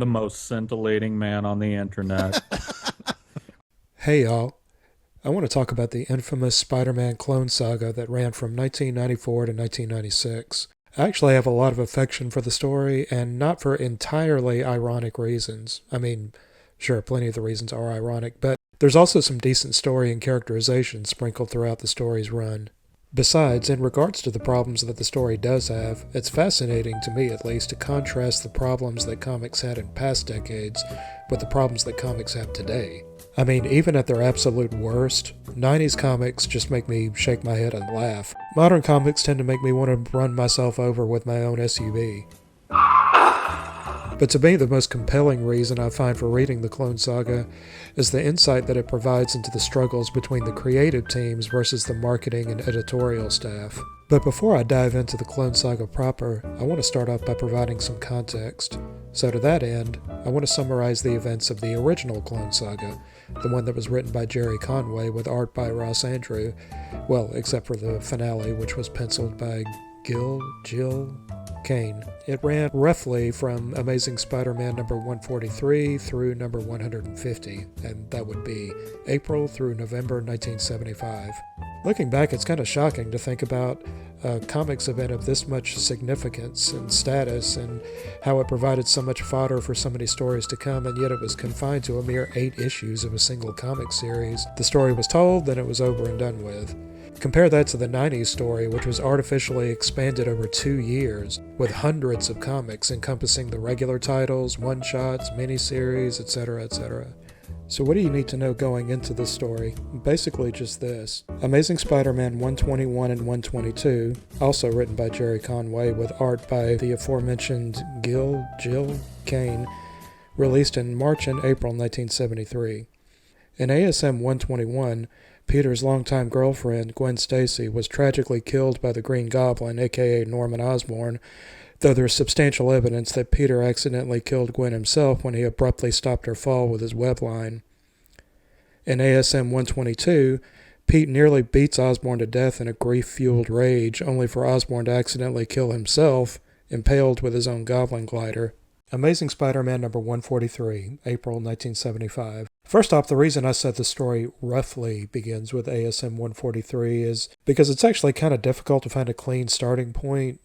the most scintillating man on the internet. Hey y'all, I want to talk about the infamous Spider-Man Clone Saga that ran from 1994 to 1996. I actually have a lot of affection for the story, and not for entirely ironic reasons. I mean, sure, plenty of the reasons are ironic, but there's also some decent story and characterization sprinkled throughout the story's run. Besides, in regards to the problems that the story does have, it's fascinating, to me at least, to contrast the problems that comics had in past decades with the problems that comics have today. I mean, even at their absolute worst, 90s comics just make me shake my head and laugh. Modern comics tend to make me want to run myself over with my own SUV. But to me, the most compelling reason I find for reading the Clone Saga is the insight that it provides into the struggles between the creative teams versus the marketing and editorial staff. But before I dive into the Clone Saga proper, I want to start off by providing some context. So to that end, I want to summarize the events of the original Clone Saga, the one that was written by Jerry Conway with art by Ross Andru, well, except for the finale, which was penciled by Jill Kane. It ran roughly from Amazing Spider-Man number 143 through number 150, and that would be April through November 1975. Looking back, it's kind of shocking to think about a comics event of this much significance and status, and how it provided so much fodder for so many stories to come, and yet it was confined to a mere 8 issues of a single comic series. The story was told, then it was over and done with. Compare that to the 90s story, which was artificially expanded over 2 years, with hundreds of comics encompassing the regular titles, one-shots, miniseries, etc., etc. So what do you need to know going into this story? Basically just this. Amazing Spider-Man 121 and 122, also written by Jerry Conway with art by the aforementioned Jill Kane, released in March and April 1973. In ASM 121, Peter's longtime girlfriend, Gwen Stacy, was tragically killed by the Green Goblin, aka Norman Osborn, though there's substantial evidence that Peter accidentally killed Gwen himself when he abruptly stopped her fall with his web line. In ASM 122, Pete nearly beats Osborn to death in a grief-fueled rage, only for Osborn to accidentally kill himself, impaled with his own Goblin glider. Amazing Spider-Man number 143, April 1975. First off, the reason I said the story roughly begins with ASM 143 is because it's actually kind of difficult to find a clean starting point.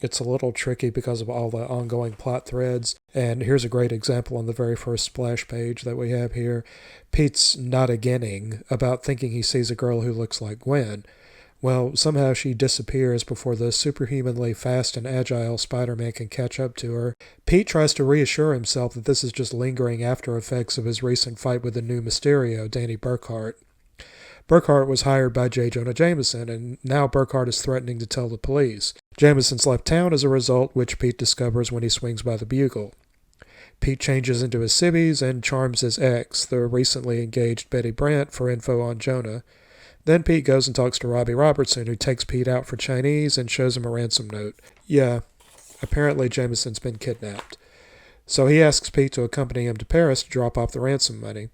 It's a little tricky because of all the ongoing plot threads, and here's a great example on the very first splash page that we have here. Pete's not againning about thinking he sees a girl who looks like Gwen. Well, somehow she disappears before the superhumanly fast and agile Spider-Man can catch up to her. Pete tries to reassure himself that this is just lingering after effects of his recent fight with the new Mysterio, Danny Burkhart. Burkhart was hired by J. Jonah Jameson, and now Burkhart is threatening to tell the police. Jameson's left town as a result, which Pete discovers when he swings by the Bugle. Pete changes into his civvies and charms his ex, the recently engaged Betty Brant, for info on Jonah. Then Pete goes and talks to Robbie Robertson, who takes Pete out for Chinese and shows him a ransom note. Yeah, apparently Jameson's been kidnapped. So he asks Pete to accompany him to Paris to drop off the ransom money.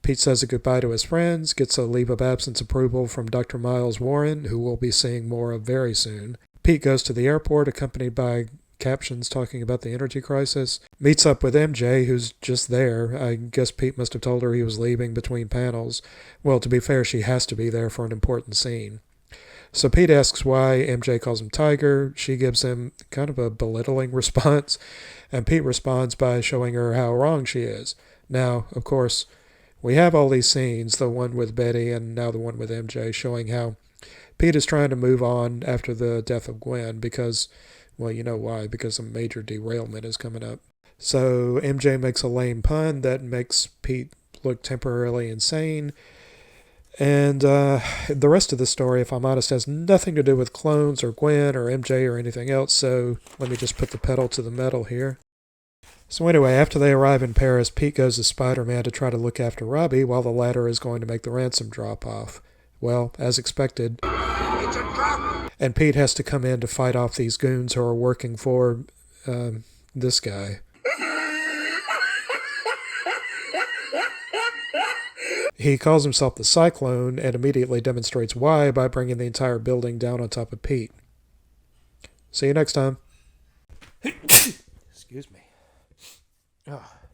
Pete says a goodbye to his friends, gets a leave of absence approval from Dr. Miles Warren, who we'll be seeing more of very soon. Pete goes to the airport, accompanied by captions talking about the energy crisis, meets up with MJ, who's just there. I guess Pete must have told her he was leaving between panels. Well, to be fair, she has to be there for an important scene. So Pete asks why MJ calls him Tiger. She gives him kind of a belittling response, and Pete responds by showing her how wrong she is. Now, of course, we have all these scenes, the one with Betty and now the one with MJ, showing how Pete is trying to move on after the death of Gwen because, well, you know why, because a major derailment is coming up. So MJ makes a lame pun that makes Pete look temporarily insane. And the rest of the story, if I'm honest, has nothing to do with clones or Gwen or MJ or anything else, so let me just put the pedal to the metal here. So anyway, after they arrive in Paris, Pete goes as Spider-Man to try to look after Robbie while the latter is going to make the ransom drop-off. Well, as expected, and Pete has to come in to fight off these goons who are working for this guy. He calls himself the Cyclone and immediately demonstrates why by bringing the entire building down on top of Pete. See you next time. Excuse me. Ugh.